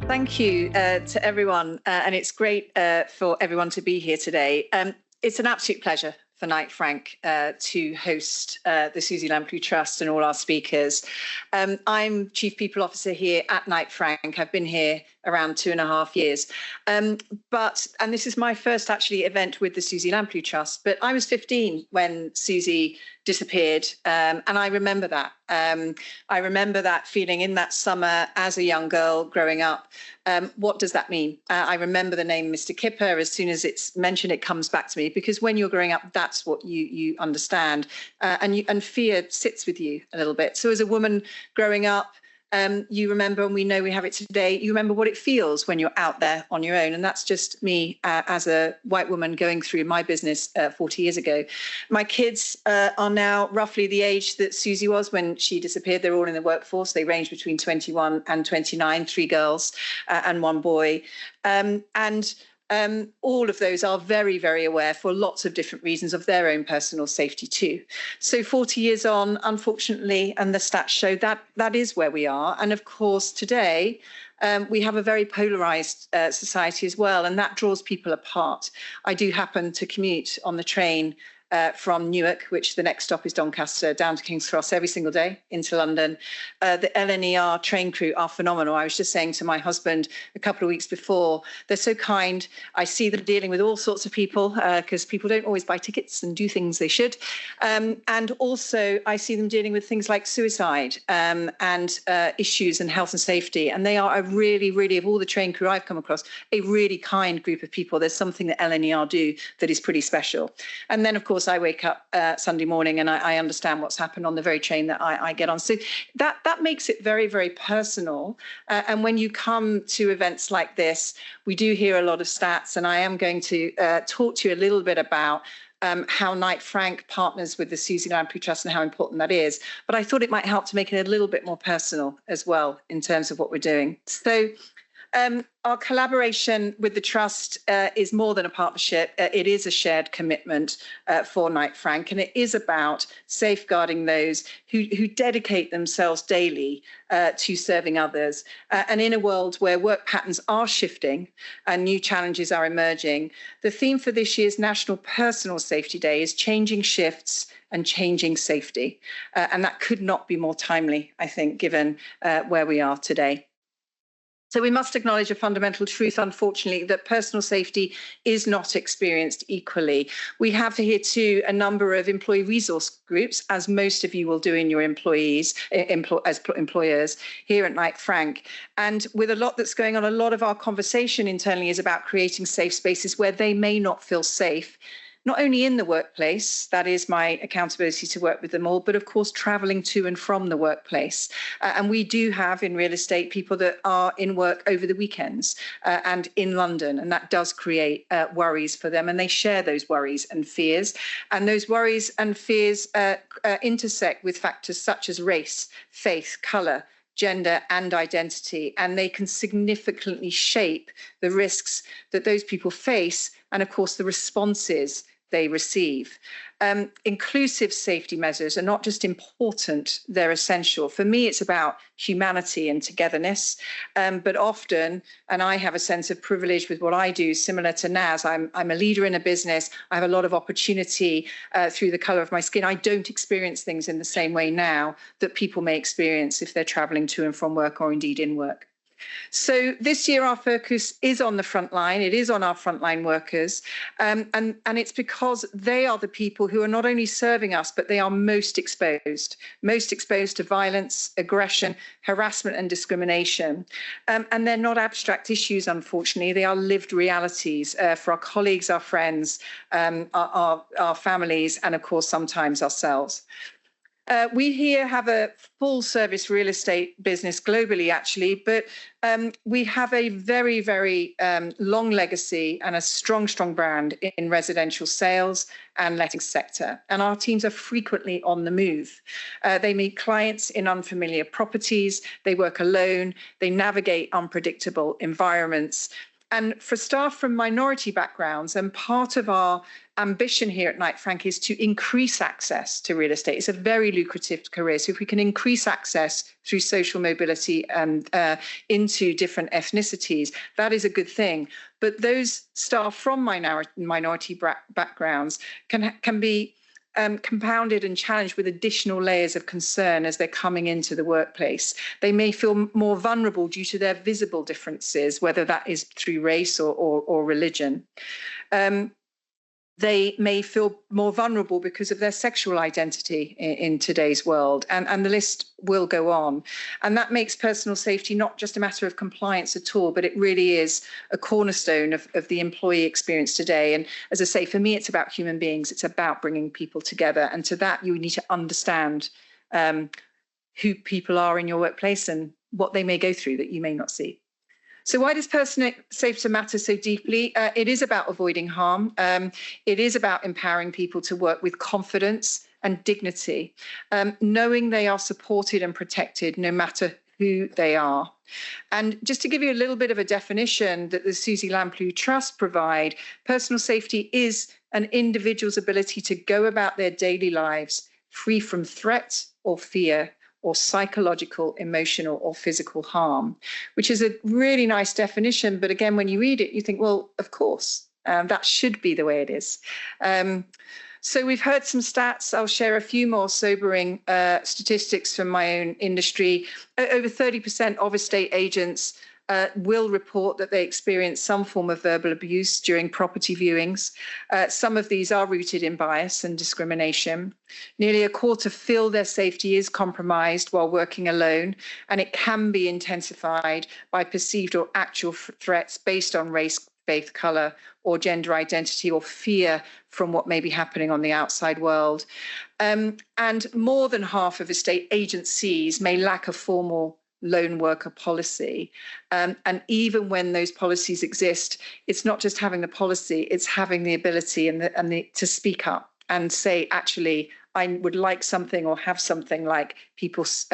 Thank you to everyone, and it's great for everyone to be here today. It's an absolute pleasure for Knight Frank to host the Susie Lamplugh Trust and all our speakers. I'm Chief People Officer here at Knight Frank. I've been here around 2.5 years. And this is my first actually event with the Susie Lamplugh Trust, but I was 15 when Susie disappeared. And I remember that. I remember that feeling in that summer as a young girl growing up. What does that mean? I remember the name Mr. Kipper. As soon as it's mentioned, it comes back to me, because when you're growing up, that's what you understand. And fear sits with you a little bit. So as a woman growing up, you remember, and we know we have it today, you remember what it feels when you're out there on your own. And that's just me as a white woman going through my business 40 years ago. My kids are now roughly the age that Susie was when she disappeared. They're all in the workforce. They range between 21 and 29, 3 girls and 1 boy. All of those are very, very aware, for lots of different reasons, of their own personal safety too. So 40 years on, unfortunately, and the stats show that that is where we are. And of course, today, we have a very polarised society as well, and that draws people apart. I do happen to commute on the train from Newark, which the next stop is Doncaster, down to King's Cross every single day into London. The LNER train crew are phenomenal. I was just saying to my husband a couple of weeks before, they're so kind. I see them dealing with all sorts of people, because people don't always buy tickets and do things they should. And also I see them dealing with things like suicide and issues and health and safety. And they are a really, really, of all the train crew I've come across, a really kind group of people. There's something that LNER do that is pretty special. And then, of course, I wake up Sunday morning and I understand what's happened on the very train that I get on. So that makes it very, very personal. And when you come to events like this, we do hear a lot of stats. And I am going to talk to you a little bit about how Knight Frank partners with the Susie Lamplugh Trust and how important that is. But I thought it might help to make it a little bit more personal as well in terms of what we're doing. So our collaboration with the Trust is more than a partnership. It is a shared commitment for Knight Frank, and it is about safeguarding those who dedicate themselves daily to serving others. And in a world where work patterns are shifting and new challenges are emerging, the theme for this year's National Personal Safety Day is changing shifts and changing safety. And that could not be more timely, I think, given where we are today. So we must acknowledge a fundamental truth, unfortunately, that personal safety is not experienced equally. We have here too a number of employee resource groups, as most of you will do in your employers here at Knight Frank. And with a lot that's going on, a lot of our conversation internally is about creating safe spaces where they may not feel safe. Not only in the workplace, that is my accountability to work with them all, but of course, traveling to and from the workplace. And we do have in real estate people that are in work over the weekends and in London, and that does create worries for them. And they share those worries and fears. And those worries and fears intersect with factors such as race, faith, colour, gender and identity, and they can significantly shape the risks that those people face and, of course, the responses they receive. Inclusive safety measures are not just important, they're essential. For me, it's about humanity and togetherness, but often, and I have a sense of privilege with what I do, similar to Naz, I'm a leader in a business, I have a lot of opportunity through the colour of my skin. I don't experience things in the same way now that people may experience if they're travelling to and from work or indeed in work. So this year, our focus is on the front line. It is on our frontline workers. And it's because they are the people who are not only serving us, but they are most exposed to violence, aggression, harassment and discrimination. And they're not abstract issues, unfortunately. They are lived realities for our colleagues, our friends, our families, and of course, sometimes ourselves. We here have a full service real estate business globally, actually, but we have a very, very long legacy and a strong, strong brand in residential sales and letting sector. And our teams are frequently on the move. They meet clients in unfamiliar properties. They work alone. They navigate unpredictable environments. And for staff from minority backgrounds, and part of our ambition here at Knight Frank is to increase access to real estate. It's a very lucrative career. So if we can increase access through social mobility and into different ethnicities, that is a good thing. But those staff from minority backgrounds can be compounded and challenged with additional layers of concern as they're coming into the workplace. They may feel more vulnerable due to their visible differences, whether that is through race or religion. They may feel more vulnerable because of their sexual identity in today's world, and the list will go on. And that makes personal safety not just a matter of compliance at all, but it really is a cornerstone of the employee experience today. And as I say, for me, it's about human beings. It's about bringing people together. And to that, you need to understand who people are in your workplace and what they may go through that you may not see. So why does personal safety matter so deeply? It is about avoiding harm. It is about empowering people to work with confidence and dignity, knowing they are supported and protected no matter who they are. And just to give you a little bit of a definition that the Susie Lamplugh Trust provide, personal safety is an individual's ability to go about their daily lives free from threat or fear, or psychological, emotional, or physical harm, which is a really nice definition. But again, when you read it, you think, well, of course, that should be the way it is. So we've heard some stats. I'll share a few more sobering statistics from my own industry. Over 30% of estate agents will report that they experience some form of verbal abuse during property viewings. Some of these are rooted in bias and discrimination. Nearly a quarter feel their safety is compromised while working alone, and it can be intensified by perceived or actual threats based on race, faith, colour, or gender identity, or fear from what may be happening on the outside world. And more than half of estate agencies may lack a formal lone worker policy. And even when those policies exist, it's not just having the policy, it's having the ability to speak up and say, actually, I would like something or have something like People's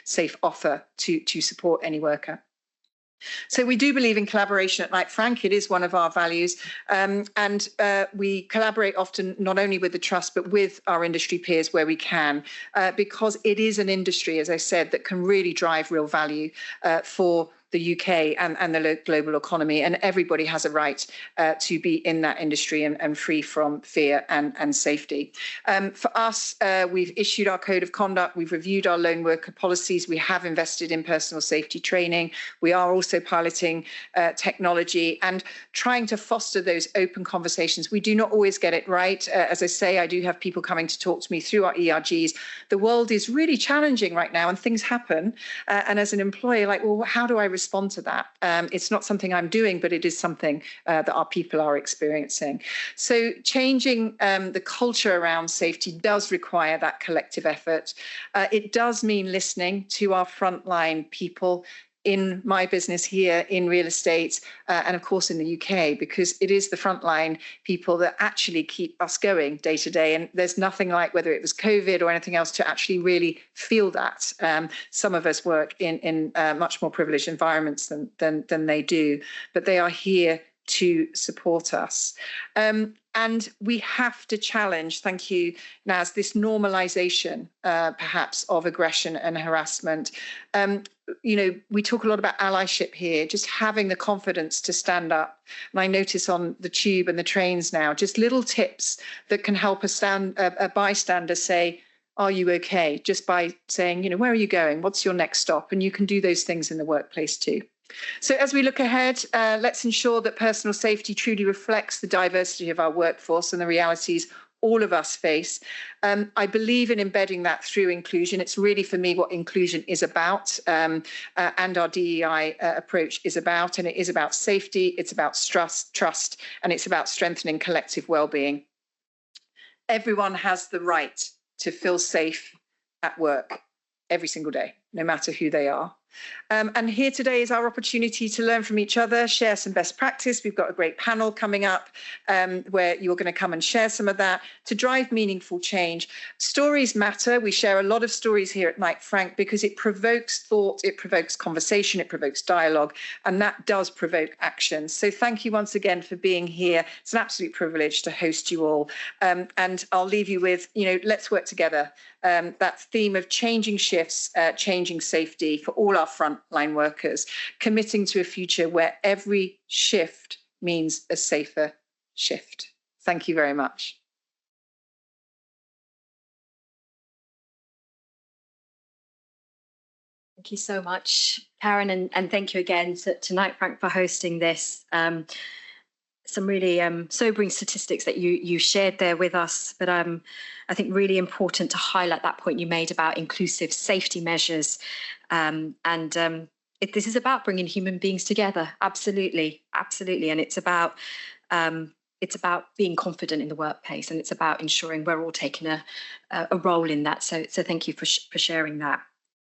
Safe offer to support any worker. So we do believe in collaboration at Knight Frank. It is one of our values. And we collaborate often not only with the Trust, but with our industry peers where we can, because it is an industry, as I said, that can really drive real value for the UK and the global economy. And everybody has a right to be in that industry and free from fear and safety. For us, we've issued our code of conduct. We've reviewed our lone worker policies. We have invested in personal safety training. We are also piloting technology and trying to foster those open conversations. We do not always get it right. As I say, I do have people coming to talk to me through our ERGs. The world is really challenging right now and things happen. And as an employer, like, well, how do I respond to that? It's not something I'm doing, but it is something that our people are experiencing. So changing the culture around safety does require that collective effort. It does mean listening to our frontline people in my business here in real estate and of course in the UK, because it is the frontline people that actually keep us going day to day. And there's nothing like, whether it was COVID or anything else, to actually really feel that. Some of us work in much more privileged environments than they do, but they are here to support us. And we have to challenge, thank you, Naz, this normalization, perhaps, of aggression and harassment. We talk a lot about allyship here, just having the confidence to stand up. And I notice on the tube and the trains now, just little tips that can help a bystander say, are you okay? Just by saying, where are you going? What's your next stop? And you can do those things in the workplace too. So as we look ahead, let's ensure that personal safety truly reflects the diversity of our workforce and the realities all of us face. I believe in embedding that through inclusion. It's really, for me, what inclusion is about, and our DEI approach is about. And it is about safety, it's about trust, and it's about strengthening collective well-being. Everyone has the right to feel safe at work every single day. no matter who they are. And here today is our opportunity to learn from each other, share some best practice. We've got a great panel coming up where you're going to come and share some of that to drive meaningful change. Stories matter. We share a lot of stories here at Knight Frank because it provokes thought, it provokes conversation, it provokes dialogue, and that does provoke action. So thank you once again for being here. It's an absolute privilege to host you all. And I'll leave you with, let's work together. That theme of changing shifts, changing safety for all our frontline workers, committing to a future where every shift means a safer shift. Thank you very much. Thank you so much, Karen, and thank you again to Knight Frank for hosting this. Some really sobering statistics that you shared there with us, but I think really important to highlight that point you made about inclusive safety measures. This is about bringing human beings together. Absolutely, absolutely. And it's about being confident in the workplace, and it's about ensuring we're all taking a role in that. So thank you for sharing that.